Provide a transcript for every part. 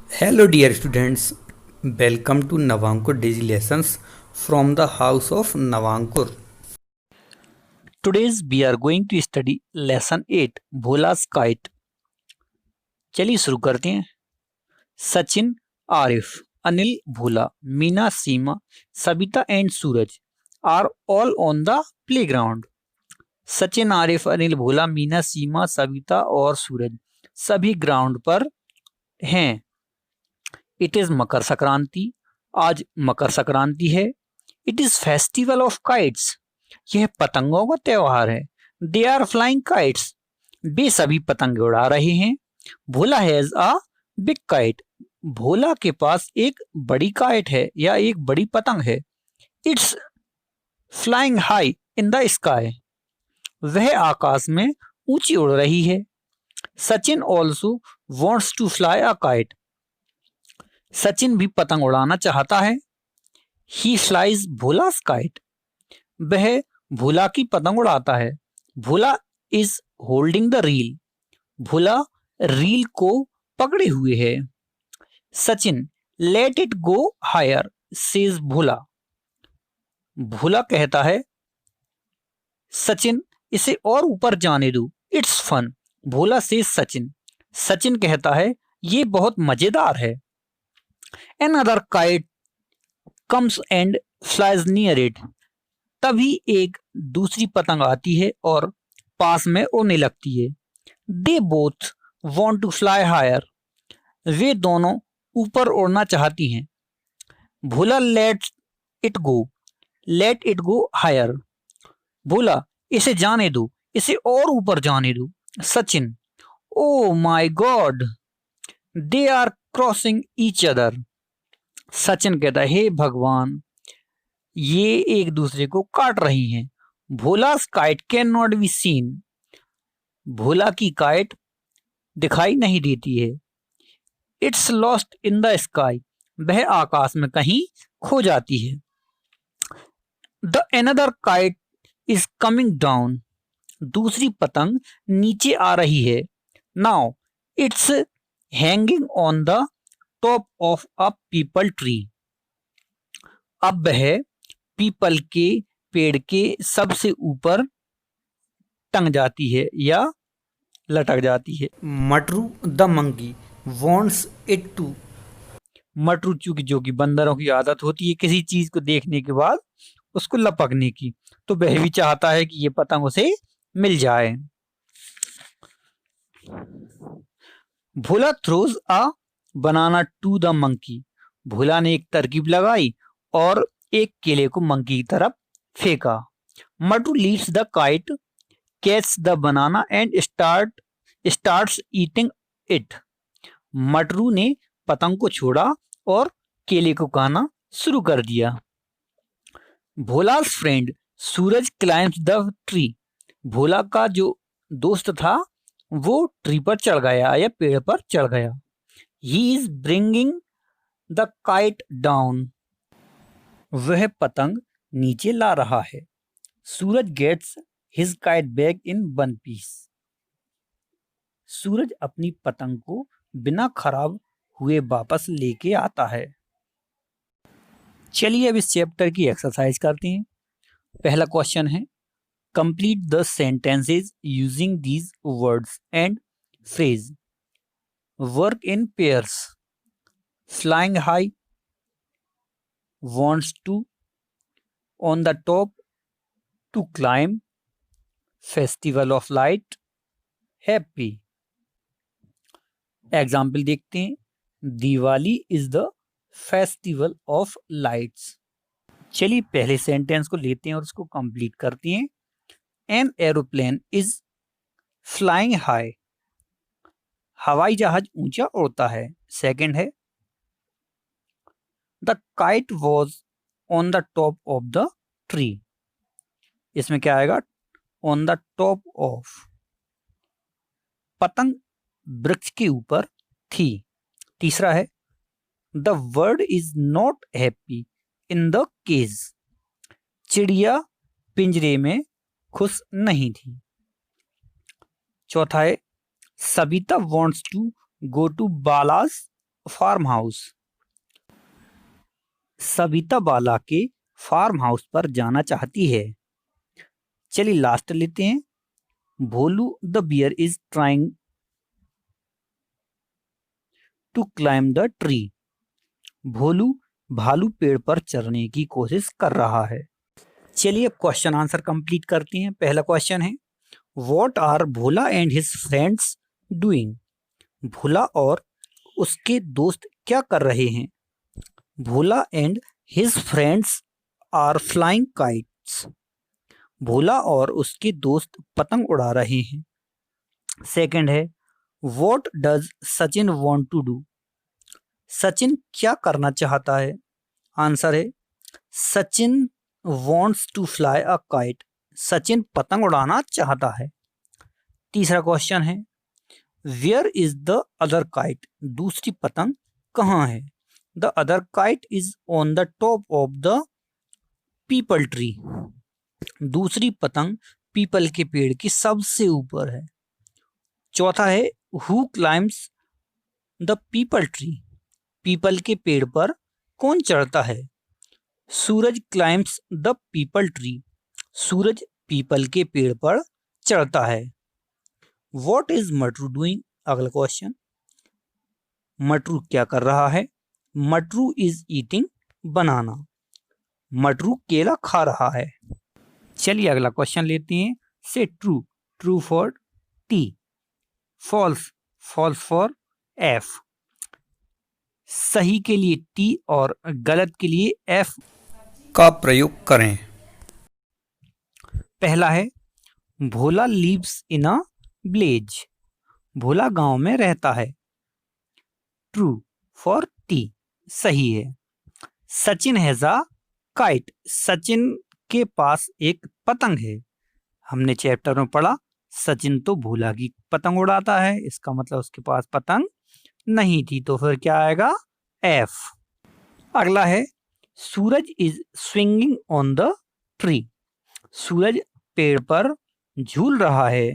Hello, dear students. Welcome to Navankur Daily Lessons from the house of Navankur. Today's we are going to study lesson 8 भोला's kite। चलिए शुरू करते हैं। Sachin, Arif, Anil, Bhola, Meena, Seema, Sabita and Suraj are all on the playground. Sachin, Arif, Anil, Bhola, Meena, Seema, Sabita और सूरज सभी ground पर हैं। It is Makar Sankranti. आज मकर संक्रांति है। It is festival of kites. यह पतंगों का त्योहार है। They are flying kites. वे सभी पतंगे उड़ा रहे हैं। Bhola has a big kite. Bhola के पास एक बड़ी काइट है या एक बड़ी पतंग है। It's flying high in the sky. वह आकाश में ऊंची उड़ रही है। Sachin also wants to fly a kite. Sachin भी पतंग उड़ाना चाहता है। He flies Bhola's kite. वह भोला की पतंग उड़ाता है। Bhola is holding the reel. Bhola reel को पकड़े हुए है। Sachin, let it go higher says Bhola. Bhola कहता है, सचिन इसे और ऊपर जाने दो, इट्स फन। भोला से सचिन। सचिन कहता है, ये बहुत मजेदार है। Another kite comes and flies near it। तभी एक दूसरी पतंग आती है और पास में उड़ने लगती है। They both want to fly higher। वे दोनों ऊपर उड़ना चाहती हैं। Bhola let it go. Let it go higher. Bhola, इसे जाने दो, इसे और ऊपर जाने दो। Sachin, oh my god, they are crossing each other. Sachin कहता है, हे भगवान, ये एक दूसरे को काट रही हैं। Bhola's kite can not be seen. Bhola की काइट दिखाई नहीं देती है। It's lost in the sky. वह आकाश में कहीं खो जाती है। The another kite is coming down. दूसरी पतंग नीचे आ रही है। Now it's hanging on the top of a peepal tree. अब वह पीपल के पेड़ के सबसे ऊपर टंग जाती है या लटक जाती है। Matru the monkey wants it to. Matru, चूंकि जो कि बंदरों की आदत होती है किसी चीज को देखने के बाद उसको लपकने की, तो वह भी चाहता है कि ये पतंग उसे मिल जाए। Bhola throws a banana to the monkey. Bhola ने एक तरकीब लगाई और एक केले को मंकी की तरफ फेंका। Matru leads the kite, catch the banana and starts eating it. Matru ने पतंग को छोड़ा और केले को खाना शुरू कर दिया। Bhola's friend Suraj climbs the tree. Bhola का जो दोस्त था वो ट्री पर चढ़ गया या पेड़ पर चढ़ गया। He is bringing the kite down. वह पतंग नीचे ला रहा है। Suraj gets his kite back in one piece. Suraj अपनी पतंग को बिना खराब हुए वापस लेके आता है। चलिए अब इस चैप्टर की एक्सरसाइज करते हैं। पहला क्वेश्चन है, complete the sentences using these words and phrase. Work in pairs. Flying high, wants to, on the top, to climb, festival of light, happy। Example देखते हैं। Diwali is the festival of lights. चलिए पहले sentence को लेते हैं और उसको complete करते हैं। An aeroplane is flying high. हवाई जहाज ऊंचा उड़ता है। सेकंड है, the kite was on the top of the tree. इसमें क्या आएगा, ऑन द टॉप ऑफ। पतंग वृक्ष के ऊपर थी। तीसरा है, the bird is not happy in the cage. चिड़िया पिंजरे में खुश नहीं थी। चौथा है, Sabita wants to go to Bala's farm house. Savita Bala के फार्म हाउस पर जाना चाहती है। चलिए लास्ट लेते हैं। Bholu the bear is trying to climb the tree. Bholu भालू पेड़ पर चढ़ने की कोशिश कर रहा है। चलिए क्वेश्चन आंसर कंप्लीट करते हैं। पहला क्वेश्चन है, what are Bhola and his friends doing. Bhola और उसके दोस्त क्या कर रहे हैं। Bhola and his friends are flying kites. Bhola और उसके दोस्त पतंग उड़ा रहे हैं। सेकंड है, what does Sachin want to do. Sachin क्या करना चाहता है। आंसर है, Sachin wants to fly a kite. Sachin पतंग उड़ाना चाहता है। तीसरा क्वेश्चन है, where is the other kite. दूसरी पतंग कहाँ है। The other kite is on the top of the peepal tree. दूसरी पतंग पीपल के पेड़ की सबसे ऊपर है। चौथा है, who climbs the peepal tree. Peepal के पेड़ पर कौन चढ़ता है। Suraj climbs the peepal tree. Suraj peepal के पेड़ पर चढ़ता है। What is Matru doing. अगला क्वेश्चन, मटरू क्या कर रहा है। Matru is eating banana. Matru केला खा रहा है। चलिए अगला क्वेश्चन लेते हैं। Say true. True for T. False. False for F. सही के लिए टी और गलत के लिए एफ का प्रयोग करें। पहला है, भोला लिव्स इन अ विलेज। भोला गांव में रहता है। True for T. सही है। Sachin has a kite. Sachin के पास एक पतंग है। हमने चैप्टर में पढ़ा सचिन तो भोला की पतंग उड़ाता है, इसका मतलब उसके पास पतंग नहीं थी, तो फिर क्या आएगा, एफ। अगला है, Suraj is swinging on the tree. Suraj पेड़ पर झूल रहा है।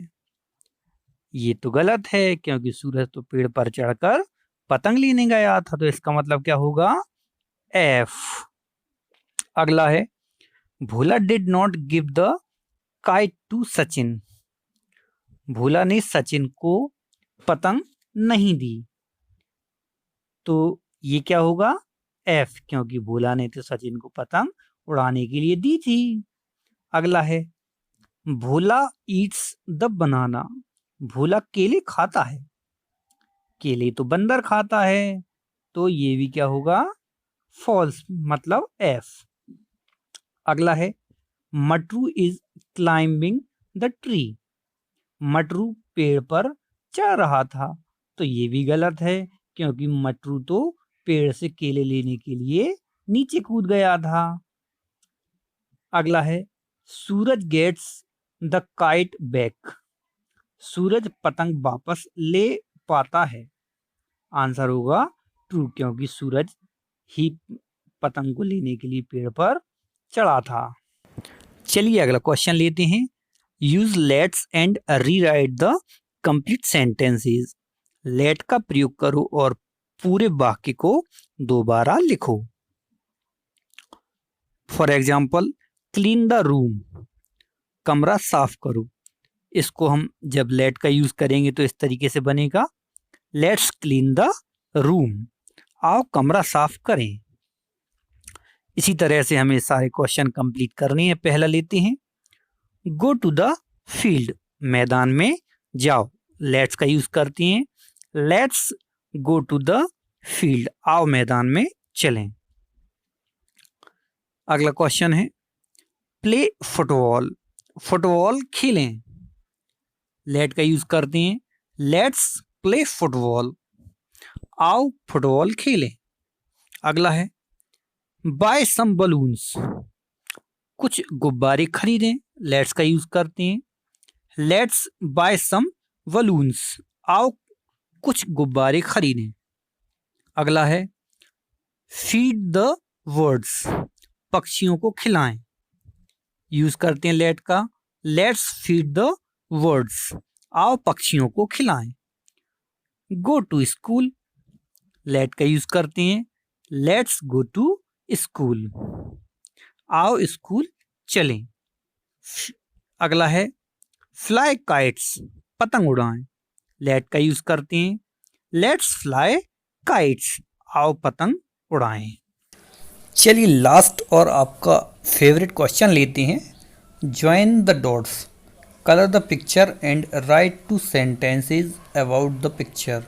ये तो गलत है क्योंकि सूरज तो पेड़ पर चढ़कर पतंग लेने गया था, तो इसका मतलब क्या होगा, एफ। अगला है, Bhola did not give the kite to Sachin. Bhola ने सचिन को पतंग नहीं दी, तो ये क्या होगा, एफ, क्योंकि भोला ने तो सचिन को पतंग उड़ाने के लिए दी थी। अगला है, भोला ईट्स द बनाना। भोला केले खाता है। केले तो बंदर खाता है, तो ये भी क्या होगा, फॉल्स, मतलब एफ। अगला है, Matru is climbing the tree. Matru पेड़ पर चढ़ रहा था, तो ये भी गलत है क्योंकि मटरू तो पेड़ से केले लेने के लिए नीचे कूद गया था। अगला है, Suraj gets the kite back. सूरज पतंग वापस ले पाता है। आंसर होगा ट्रू, क्योंकि सूरज ही पतंग को लेने के लिए पेड़ पर चढ़ा था। चलिए अगला क्वेश्चन लेते हैं। Use let's and rewrite the complete sentences. Let का प्रयोग करो और पूरे वाक्य को दोबारा लिखो। For example, clean the room, कमरा साफ करो। इसको हम जब लेट का यूज करेंगे तो इस तरीके से बनेगा, लेट्स क्लीन द रूम, आओ कमरा साफ करें। इसी तरह से हमें सारे क्वेश्चन कंप्लीट करने हैं। पहला लेते हैं, गो टू द फील्ड, मैदान में जाओ। लेट्स का यूज करते हैं, let's go to the field, आओ मैदान में चलें। अगला क्वेश्चन है, प्ले फुटबॉल, फुटबॉल खेलें। लेट का यूज करते हैं, लेट्स प्ले फुटबॉल, आओ फुटबॉल खेलें। अगला है, बाय सम बलून्स, कुछ गुब्बारे खरीदें। लेट्स का यूज करते हैं, लेट्स बाय सम बलून्स, आओ कुछ गुब्बारे खरीदें। अगला है, फीड द बर्ड्स, पक्षियों को खिलाएं। यूज करते हैं लेट का, लेट्स फीड द बर्ड्स, आओ पक्षियों को खिलाएं। गो टू स्कूल, लेट का यूज करते हैं लेट्स गो टू स्कूल, आओ स्कूल चलें। अगला है फ्लाई काइट्स, पतंग उड़ाएं, लेट का यूज करते हैं लेट्स फ्लाई काइट्स, आओ पतंग उड़ाएं। चलिए लास्ट और आपका फेवरेट क्वेश्चन लेते हैं। Join the dots, colour the picture and right two sentences about the picture.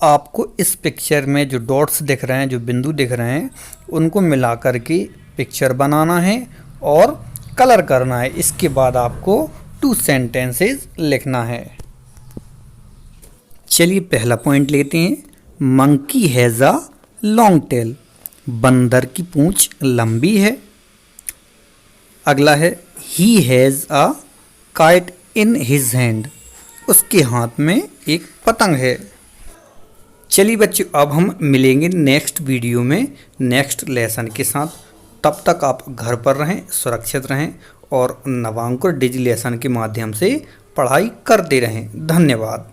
आपको इस पिक्चर में जो डॉट्स दिख रहे हैं, जो बिंदु दिख रहे हैं, उनको मिला करके पिक्चर बनाना है और कलर करना है। इसके बाद आपको 2 सेंटेंसेस लिखना है। चलिए पहला पॉइंट लेते हैं। Monkey has a long tail, बंदर की पूंछ लंबी है। अगला है he has a kite in his hand, उसके हाथ में एक पतंग है। चलिए बच्चों, अब हम मिलेंगे नेक्स्ट वीडियो में नेक्स्ट लेसन के साथ। तब तक आप घर पर रहें, सुरक्षित रहें और नवांकुर डिजी लेसन के माध्यम से पढ़ाई करते रहें। धन्यवाद।